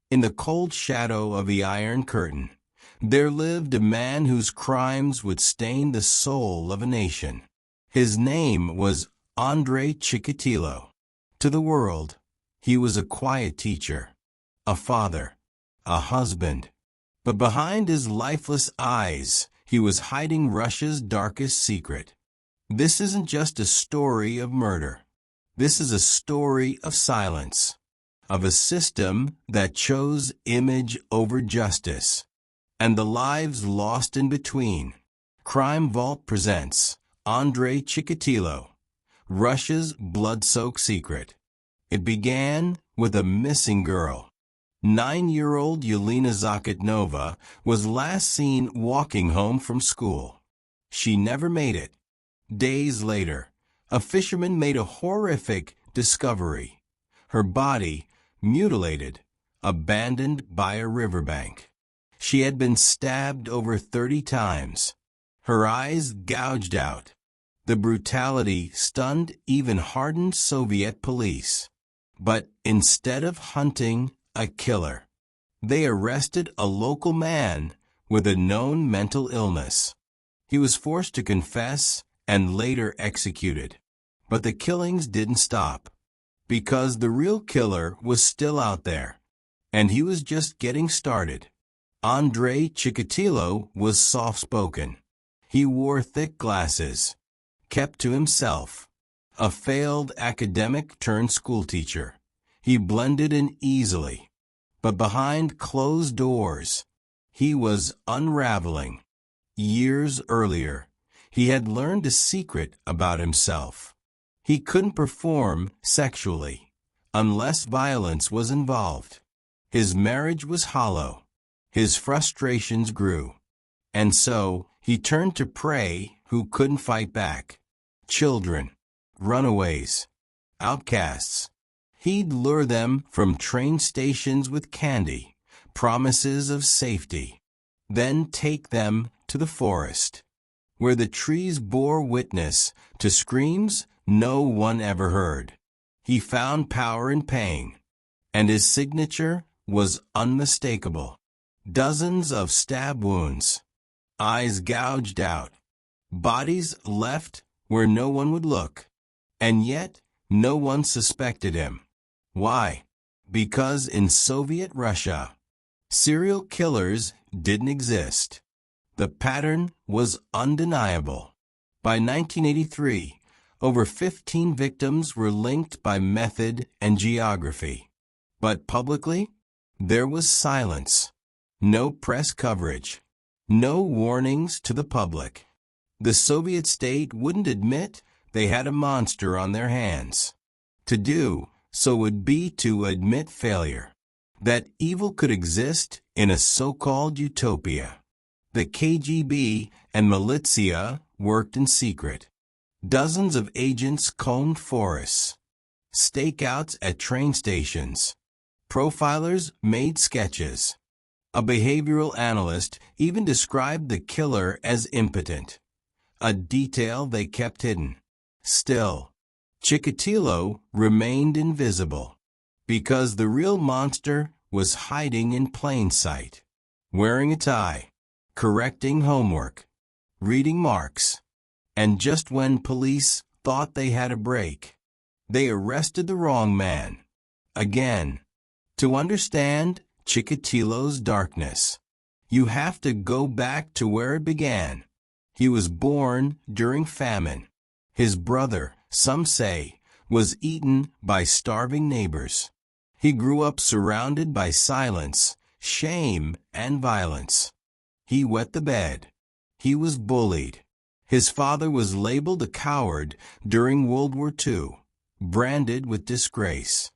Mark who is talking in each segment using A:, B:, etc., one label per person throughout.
A: In the cold shadow of the Iron Curtain, there lived a man whose crimes would stain the soul of a nation. His name was Andrei Chikatilo. To the world, he was a quiet teacher, a father, a husband. But behind his lifeless eyes, he was hiding Russia's darkest secret. This isn't just a story of murder. This is a story of silence, of a system that chose image over justice, and the lives lost in between. Crime Vault presents Andrei Chikatilo, Russia's blood-soaked secret. It began with a missing girl. 9-year-old Yelena Zakotnova was last seen walking home from school. She never made it. Days later, a fisherman made a horrific discovery. Her body, mutilated, abandoned by a riverbank. She had been stabbed over 30 times. Her eyes gouged out. The brutality stunned even hardened Soviet police. But instead of hunting a killer, they arrested a local man with a known mental illness. He was forced to confess and later executed. But the killings didn't stop, because the real killer was still out there, and he was just getting started. Andrei Chikatilo was soft-spoken. He wore thick glasses, kept to himself. A failed academic turned schoolteacher, he blended in easily. But behind closed doors, he was unraveling. Years earlier, he had learned a secret about himself. He couldn't perform sexually unless violence was involved. His marriage was hollow. His frustrations grew. And so he turned to prey who couldn't fight back. Children, runaways, outcasts. He'd lure them from train stations with candy, promises of safety, then take them to the forest, where the trees bore witness to screams no one ever heard. He found power in paying, and his signature was unmistakable. Dozens of stab wounds, eyes gouged out, bodies left where no one would look, and yet no one suspected him. Why? Because in Soviet Russia, serial killers didn't exist. The pattern was undeniable. By 1983, over 15 victims were linked by method and geography. But publicly, there was silence. No press coverage. No warnings to the public. The Soviet state wouldn't admit they had a monster on their hands. To do so would be to admit failure. That evil could exist in a so-called utopia. The KGB and militia worked in secret. Dozens of agents combed forests. Stakeouts at train stations. Profilers made sketches. A behavioral analyst even described the killer as impotent, a detail they kept hidden. Still, Chikatilo remained invisible, because the real monster was hiding in plain sight, wearing a tie, correcting homework, reading marks, and just when police thought they had a break, they arrested the wrong man. Again, to understand Chikatilo's darkness, you have to go back to where it began. He was born during famine. His brother, some say, was eaten by starving neighbors. He grew up surrounded by silence, shame, and violence. He wet the bed. He was bullied. His father was labeled a coward during World War II, branded with disgrace.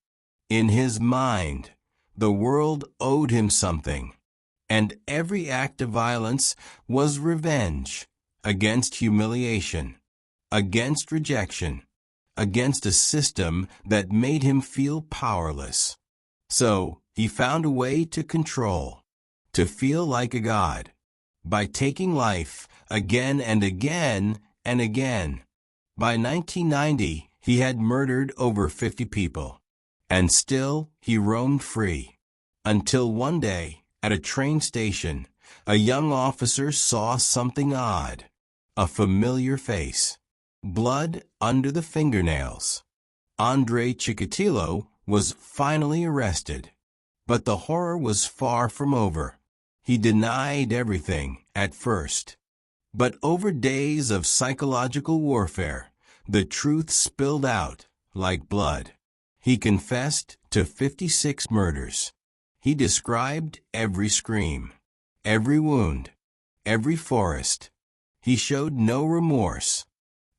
A: In his mind, the world owed him something, and every act of violence was revenge against humiliation, against rejection, against a system that made him feel powerless. So he found a way to control, to feel like a god, by taking life again and again and again. By 1990, he had murdered over 50 people, and still he roamed free. Until one day, at a train station, a young officer saw something odd. A familiar face. Blood under the fingernails. Andrei Chikatilo was finally arrested. But the horror was far from over. He denied everything at first. But over days of psychological warfare, the truth spilled out like blood. He confessed to 56 murders. He described every scream, every wound, every forest. He showed no remorse.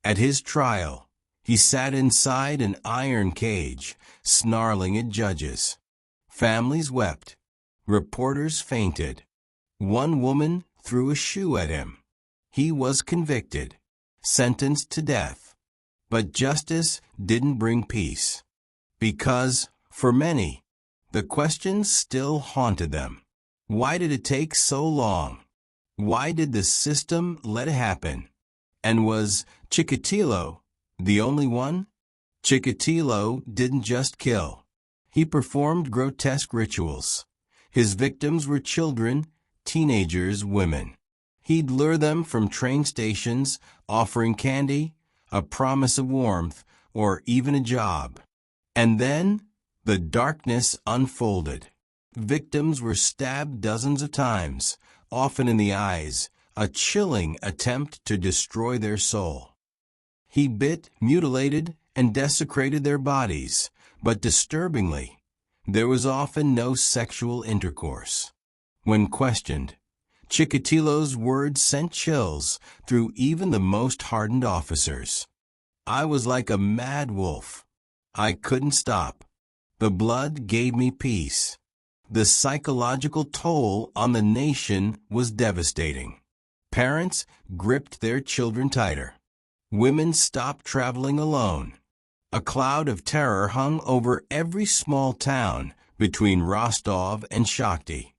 A: At his trial, he sat inside an iron cage, snarling at judges. Families wept. Reporters fainted. One woman threw a shoe at him. He was convicted, sentenced to death. But justice didn't bring peace. Because, for many, the questions still haunted them. Why did it take so long? Why did the system let it happen? And was Chikatilo the only one? Chikatilo didn't just kill. He performed grotesque rituals. His victims were children, teenagers, women. He'd lure them from train stations, offering candy, a promise of warmth, or even a job. And then, the darkness unfolded. Victims were stabbed dozens of times, often in the eyes, a chilling attempt to destroy their soul. He bit, mutilated, and desecrated their bodies, but disturbingly, there was often no sexual intercourse. When questioned, Chikatilo's words sent chills through even the most hardened officers. I was like a mad wolf. I couldn't stop. The blood gave me peace. The psychological toll on the nation was devastating. Parents gripped their children tighter. Women stopped traveling alone. A cloud of terror hung over every small town between Rostov and Shakhty.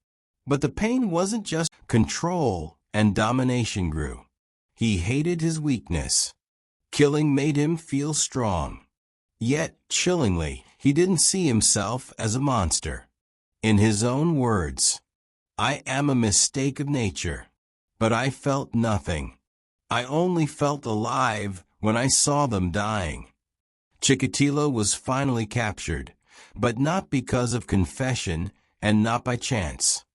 A: But the pain wasn't just control, and domination grew. He hated his weakness. Killing made him feel strong. Yet, chillingly, he didn't see himself as a monster. In his own words, I am a mistake of nature, but I felt nothing. I only felt alive when I saw them dying. Chikatilo was finally captured, but not because of confession and not by chance.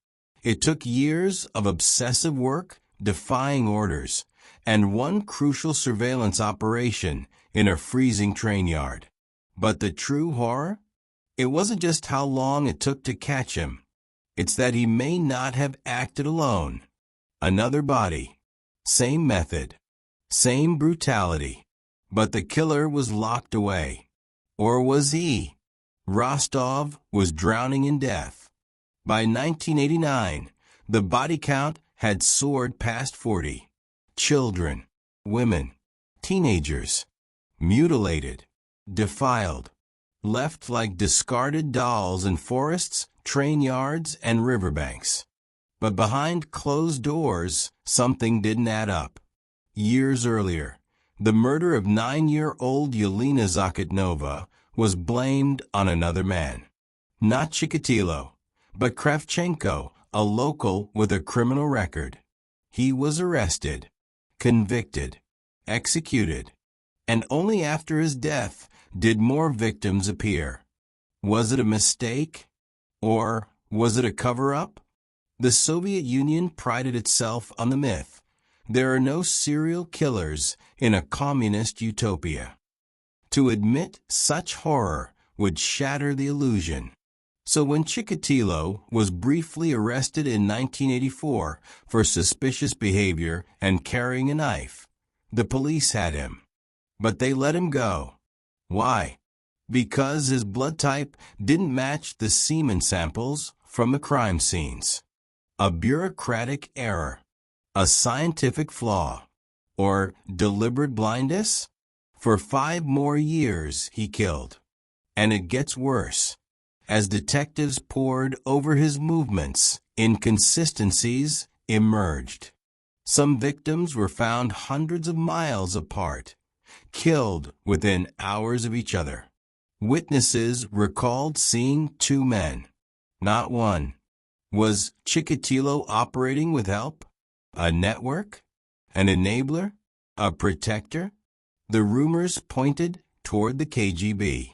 A: It took years of obsessive work, defying orders, and one crucial surveillance operation in a freezing train yard. But the true horror? It wasn't just how long it took to catch him. It's that he may not have acted alone. Another body. Same method. Same brutality. But the killer was locked away. Or was he? Rostov was drowning in death. By 1989, the body count had soared past 40. Children, women, teenagers, mutilated, defiled, left like discarded dolls in forests, train yards, and riverbanks. But behind closed doors, something didn't add up. Years earlier, the murder of 9-year-old Yelena Zakotnova was blamed on another man. Not Chikatilo, but Kravchenko, a local with a criminal record. He was arrested, convicted, executed, and only after his death did more victims appear. Was it a mistake? Or was it a cover-up? The Soviet Union prided itself on the myth. There are no serial killers in a communist utopia. To admit such horror would shatter the illusion. So when Chikatilo was briefly arrested in 1984 for suspicious behavior and carrying a knife, the police had him. But they let him go. Why? Because his blood type didn't match the semen samples from the crime scenes. A bureaucratic error. A scientific flaw. Or deliberate blindness? For 5 more years he killed. And it gets worse. As detectives pored over his movements, inconsistencies emerged. Some victims were found hundreds of miles apart, killed within hours of each other. Witnesses recalled seeing 2 men. Not one. Was Chikatilo operating with help? A network? An enabler? A protector? The rumors pointed toward the KGB.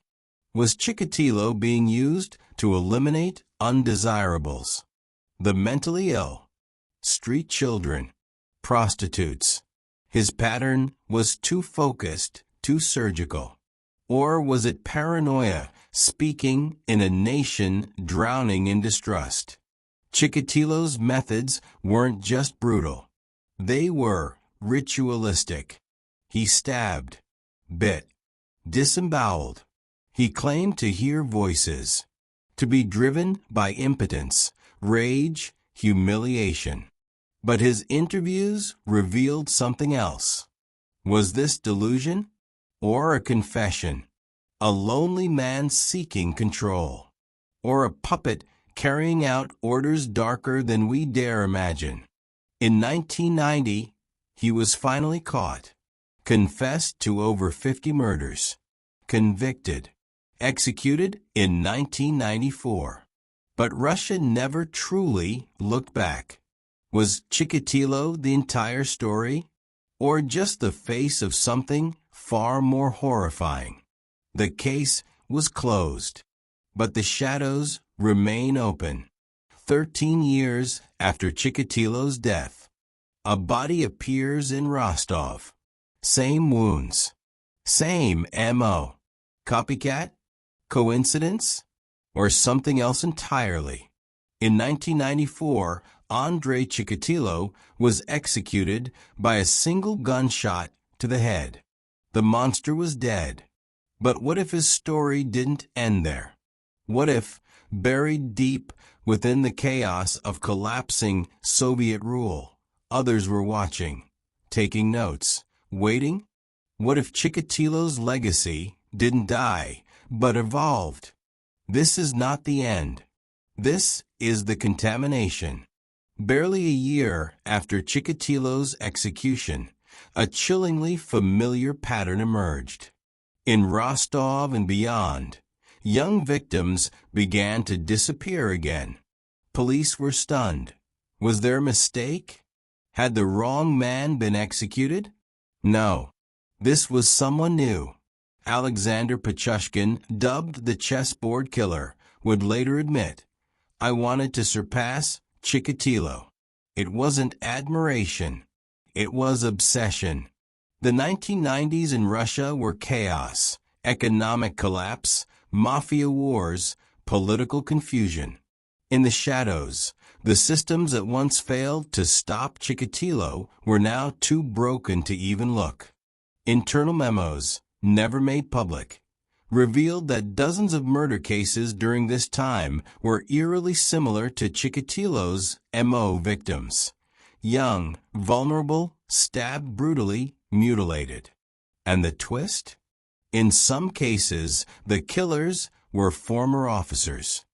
A: Was Chikatilo being used to eliminate undesirables? The mentally ill? Street children? Prostitutes? His pattern was too focused, too surgical. Or was it paranoia speaking in a nation drowning in distrust? Chikatilo's methods weren't just brutal. They were ritualistic. He stabbed, bit, disemboweled. He claimed to hear voices, to be driven by impotence, rage, humiliation. But his interviews revealed something else. Was this delusion or a confession? A lonely man seeking control, or a puppet carrying out orders darker than we dare imagine? In 1990, he was finally caught, confessed to over 50 murders, convicted, executed in 1994. But Russia never truly looked back. Was Chikatilo the entire story, or just the face of something far more horrifying? The case was closed, but the shadows remain open. 13 years after Chikatilo's death, a body appears in Rostov. Same wounds, same MO. Copycat? Coincidence? Or something else entirely? In 1994, Andrei Chikatilo was executed by a single gunshot to the head. The monster was dead. But what if his story didn't end there? What if, buried deep within the chaos of collapsing Soviet rule, others were watching, taking notes, waiting? What if Chikatilo's legacy didn't die, but evolved? This is not the end. This is the contamination. Barely a year after Chikatilo's execution, a chillingly familiar pattern emerged. In Rostov and beyond, young victims began to disappear again. Police were stunned. Was there a mistake? Had the wrong man been executed? No. This was someone new. Alexander Pichushkin, dubbed the chessboard killer, would later admit, "I wanted to surpass Chikatilo." It wasn't admiration. It was obsession. The 1990s in Russia were chaos, economic collapse, mafia wars, political confusion. In the shadows, the systems that once failed to stop Chikatilo were now too broken to even look. Internal memos, never made public, revealed that dozens of murder cases during this time were eerily similar to Chikatilo's MO victims. Young, vulnerable, stabbed brutally, mutilated. And the twist? In some cases, the killers were former officers.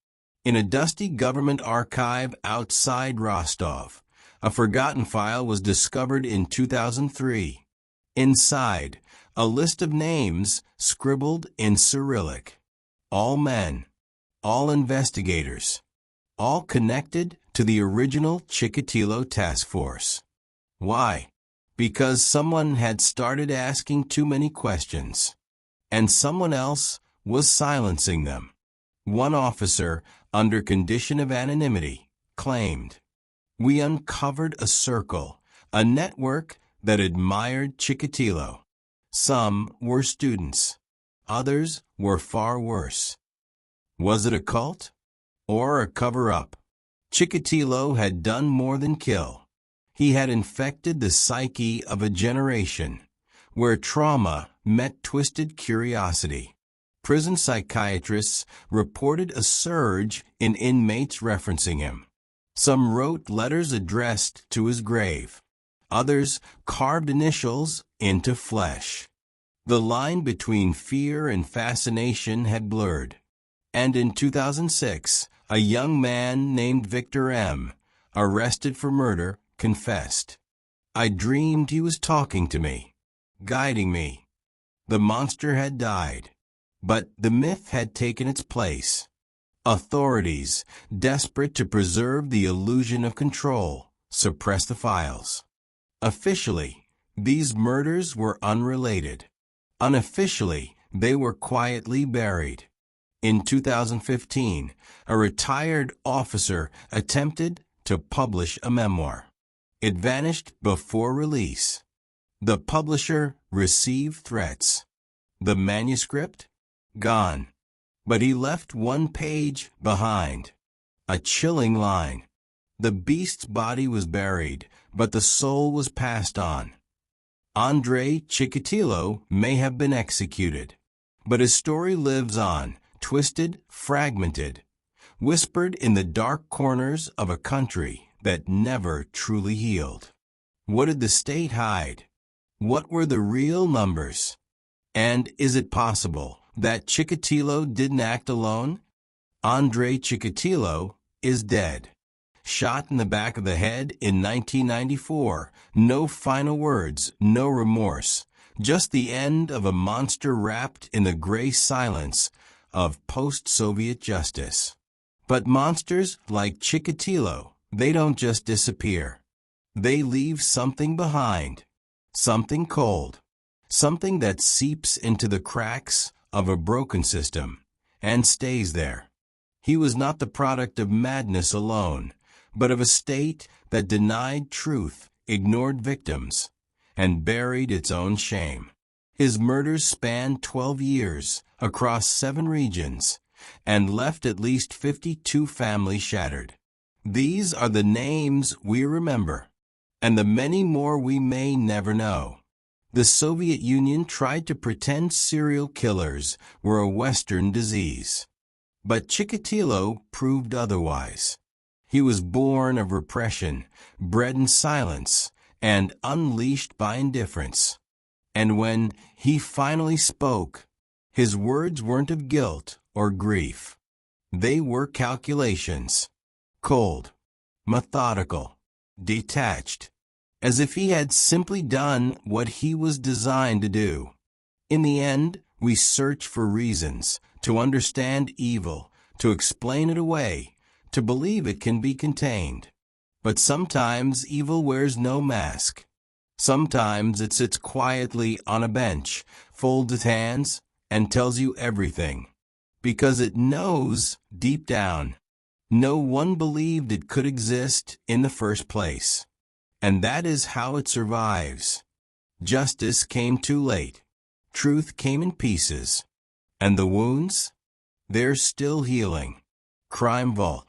A: In a dusty government archive outside Rostov, a forgotten file was discovered in 2003. Inside, a list of names scribbled in Cyrillic. All men, all investigators, all connected to the original Chikatilo task force. Why? Because someone had started asking too many questions, and someone else was silencing them. One officer, under condition of anonymity, claimed, "We uncovered a circle, a network that admired Chikatilo. Some were students. Others were far worse." Was it a cult? Or a cover-up? Chikatilo had done more than kill. He had infected the psyche of a generation, where trauma met twisted curiosity. Prison psychiatrists reported a surge in inmates referencing him. Some wrote letters addressed to his grave. Others carved initials into flesh. The line between fear and fascination had blurred. And in 2006, a young man named Victor M., arrested for murder, confessed, "I dreamed he was talking to me, guiding me." The monster had died, but the myth had taken its place. Authorities, desperate to preserve the illusion of control, suppressed the files. Officially, these murders were unrelated. Unofficially, they were quietly buried. In 2015, a retired officer attempted to publish a memoir. It vanished before release. The publisher received threats. The manuscript? Gone. But he left one page behind. A chilling line. The beast's body was buried, but the soul was passed on. Andrei Chikatilo may have been executed, but his story lives on, twisted, fragmented, whispered in the dark corners of a country that never truly healed. What did the state hide? What were the real numbers? And is it possible that Chikatilo didn't act alone? Andrei Chikatilo is dead. Shot in the back of the head in 1994. No final words, no remorse. Just the end of a monster wrapped in the gray silence of post-Soviet justice. But monsters like Chikatilo, they don't just disappear. They leave something behind. Something cold. Something that seeps into the cracks of a broken system and stays there. He was not the product of madness alone, but of a state that denied truth, ignored victims, and buried its own shame. His murders spanned 12 years across 7 regions and left at least 52 families shattered. These are the names we remember, and the many more we may never know. The Soviet Union tried to pretend serial killers were a Western disease. But Chikatilo proved otherwise. He was born of repression, bred in silence, and unleashed by indifference. And when he finally spoke, his words weren't of guilt or grief. They were calculations. Cold, methodical, detached, as if he had simply done what he was designed to do. In the end, we search for reasons to understand evil, to explain it away, to believe it can be contained. But sometimes evil wears no mask. Sometimes it sits quietly on a bench, folds its hands, and tells you everything. Because it knows, deep down, no one believed it could exist in the first place. And that is how it survives. Justice came too late. Truth came in pieces. And the wounds? They're still healing. Crime Vault.